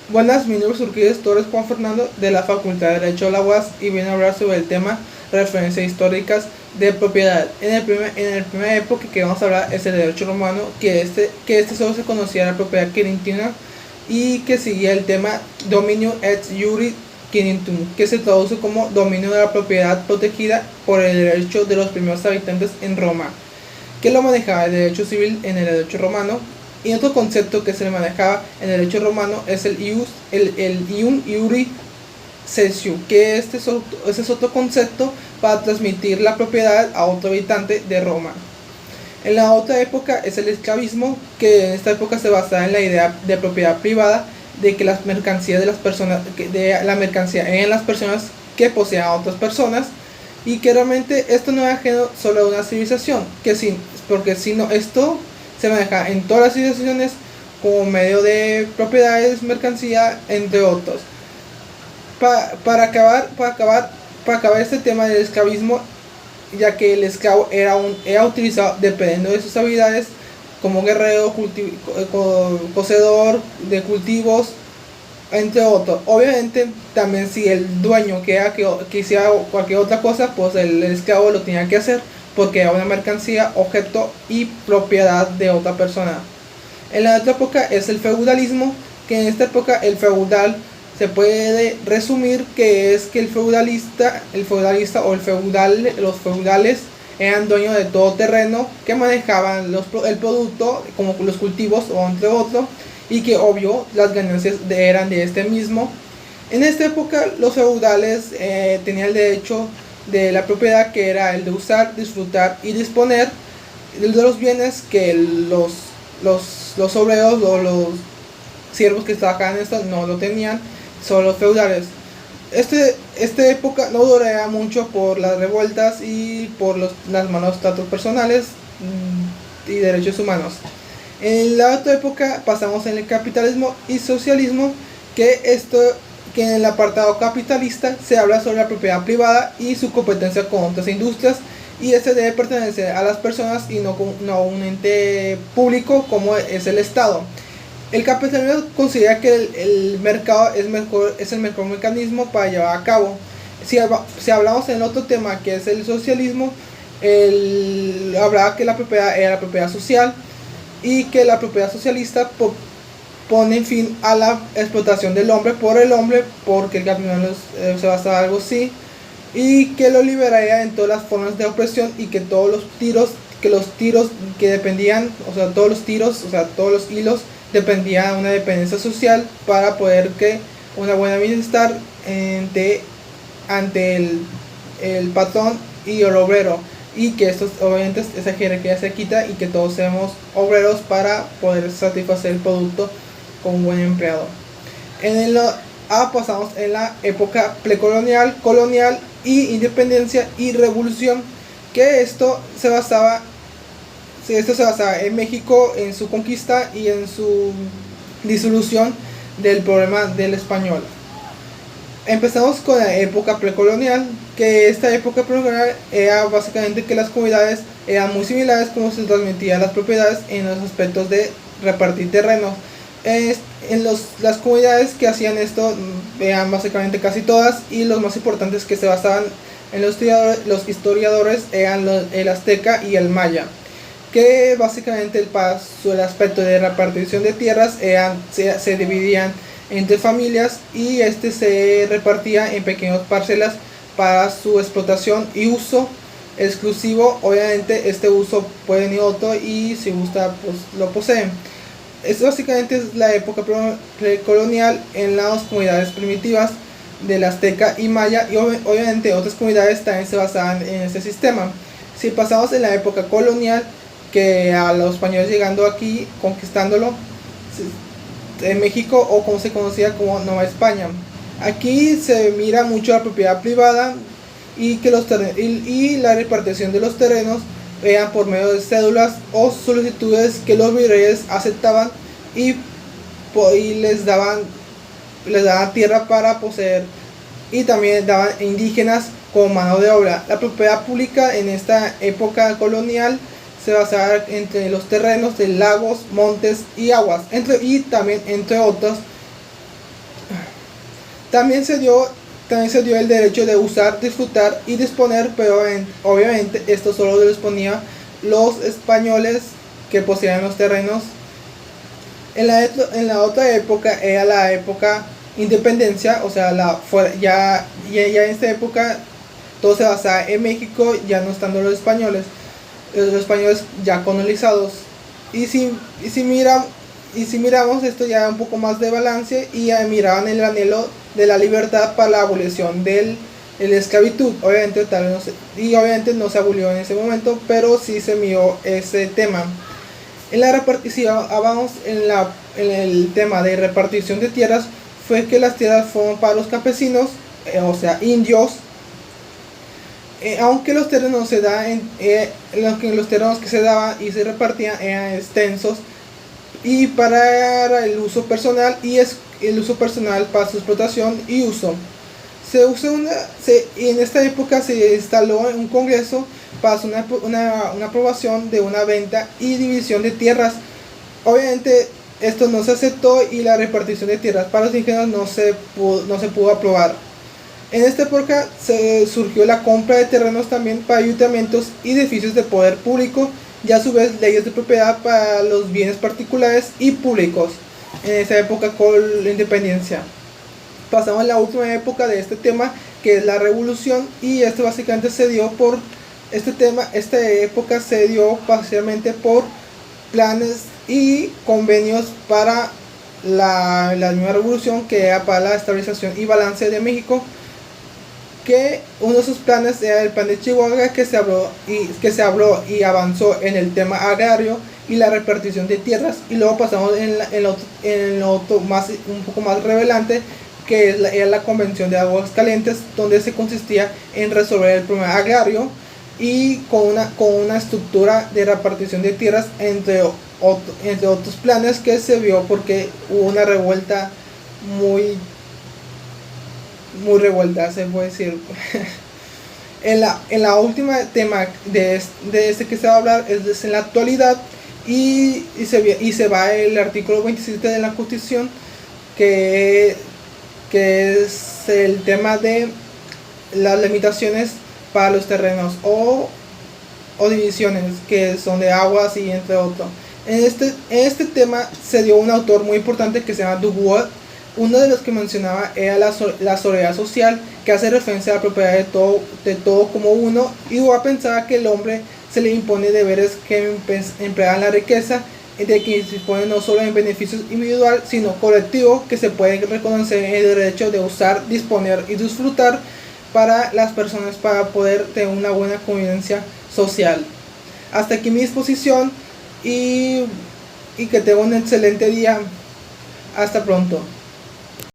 Buenas, mi nombre es Urquides Torres Juan Fernando de la Facultad de Derecho de la UAS y vine a hablar sobre el tema referencias históricas de propiedad. En la primera época que vamos a hablar es el derecho romano, que este solo se conocía la propiedad quintina y que seguía el tema dominio et iure quintum, que se traduce como dominio de la propiedad protegida por el derecho de los primeros habitantes en Roma, que lo manejaba el derecho civil en el derecho romano. Y otro concepto que se le manejaba en el derecho romano es el ium iure censeo, que ese es otro concepto para transmitir la propiedad a otro habitante de Roma. En la otra época es el esclavismo, que en esta época se basaba en la idea de propiedad privada, de que las mercancías de las personas, de la mercancía en las personas que posean a otras personas, y que realmente esto no es ajeno solo a una civilización, porque si no, esto se maneja en todas las civilizaciones como medio de propiedades, mercancía, entre otros. Para acabar este tema del esclavismo, ya que el esclavo era utilizado dependiendo de sus habilidades como guerrero, poseedor de cultivos, entre otros. Obviamente también si el dueño que hiciera cualquier otra cosa, pues el esclavo lo tenía que hacer porque era una mercancía, objeto y propiedad de otra persona. En la otra época es el feudalismo, que en esta época el feudal se puede resumir que es que el feudalista o los feudales eran dueños de todo terreno, que manejaban el producto como los cultivos o entre otros, y que obvio las ganancias eran de este mismo. En esta época los feudales tenían el derecho de la propiedad, que era el de usar, disfrutar y disponer de los bienes que los obreros o los siervos que trabajaban en esto no lo tenían, solo los feudales. Esta época no duraría mucho por las revueltas y por las malos tratos personales y derechos humanos. En la otra época pasamos en el capitalismo y socialismo, que en el apartado capitalista se habla sobre la propiedad privada y su competencia con otras industrias, y este debe pertenecer a las personas y no a un ente público como es el Estado. El capitalismo considera que el mercado es el mejor mecanismo para llevar a cabo. Si hablamos en otro tema que es el socialismo, hablaba que la propiedad era la propiedad social, y que la propiedad socialista pone fin a la explotación del hombre por el hombre, porque el capitalismo se basa en algo así, y que lo liberaría en todas las formas de opresión, y que los tiros que dependían, todos los hilos dependían de una dependencia social para poder que una buena bienestar ante el patrón y el obrero, y que obviamente esa jerarquía se quita y que todos seamos obreros para poder satisfacer el producto con un buen empleado. Pasamos en la época precolonial, colonial y independencia y revolución, que esto se basaba en México, en su conquista y en su disolución del problema del español. Empezamos con la época precolonial, que esta época precolonial era básicamente que las comunidades eran muy similares como se transmitían las propiedades en los aspectos de repartir terrenos. Las comunidades que hacían esto eran básicamente casi todas, y los más importantes que se basaban en los historiadores eran el azteca y el maya, que básicamente el aspecto de repartición de tierras se dividían entre familias, y se repartía en pequeñas parcelas para su explotación y uso exclusivo. Obviamente este uso puede venir otro, y si gusta pues lo poseen. Esto básicamente es la época precolonial en las comunidades primitivas del azteca y maya, y obviamente otras comunidades también se basaban en este sistema. Si pasamos en la época colonial, que a los españoles llegando aquí, conquistándolo en México, o como se conocía como Nueva España, aquí se mira mucho la propiedad privada, y que la repartición de los terrenos eran por medio de cédulas o solicitudes que los virreyes aceptaban, y les daban tierra para poseer, y también daban indígenas como mano de obra. La propiedad pública en esta época colonial se basaba entre los terrenos de lagos, montes y aguas, y también entre otros, También se dio, también se dio el derecho de usar, disfrutar y disponer, pero obviamente esto solo lo disponía los españoles que poseían los terrenos. En la otra época era la época independencia, o sea, ya en esta época todo se basaba en México, ya no estando los españoles ya colonizados. Y si, y si, mira, y si miramos esto ya un poco más de balance y ya miraban el anhelo de la libertad para la abolición de la esclavitud. Obviamente, tal vez no se, y obviamente no se abolió en ese momento, pero sí se miró ese tema. En la repartición, vamos en el tema de repartición de tierras, fue que las tierras fueron para los campesinos, o sea, indios, aunque los terrenos los terrenos que se daban y se repartían eran extensos y para el uso personal el uso personal para su explotación y uso. Y en esta época se instaló un congreso para hacer una aprobación de una venta y división de tierras. Obviamente esto no se aceptó y la repartición de tierras para los indígenas no se pudo aprobar. En esta época surgió la compra de terrenos también para ayuntamientos y edificios de poder público y a su vez leyes de propiedad para los bienes particulares y públicos. En esa época con la independencia. Pasamos a la última época de este tema, que es la revolución, y esto básicamente se dio por esta época se dio parcialmente por planes y convenios para la nueva revolución, que era para la estabilización y balance de México, que uno de sus planes era el plan de Chihuahua, que se habló y avanzó en el tema agrario y la repartición de tierras, y luego pasamos en lo otro un poco más revelante, que era la Convención de Aguascalientes, donde se consistía en resolver el problema agrario y con una estructura de repartición de tierras entre otros planes que se vio porque hubo una revuelta muy revuelta, se puede decir. en la última tema de este que se va a hablar es en la actualidad, y se va el artículo 27 de la Constitución, que es el tema de las limitaciones para los terrenos o divisiones que son de aguas y entre otros. En este tema se dio un autor muy importante que se llama Dubois. Uno de los que mencionaba era la soledad social, que hace referencia a la propiedad de todo como uno, y Dubois pensaba que el hombre se le impone deberes que emplean la riqueza, de que se dispone no solo en beneficios individual sino colectivo, que se puede reconocer el derecho de usar, disponer y disfrutar para las personas para poder tener una buena convivencia social. Hasta aquí mi exposición, y que tenga un excelente día. Hasta pronto.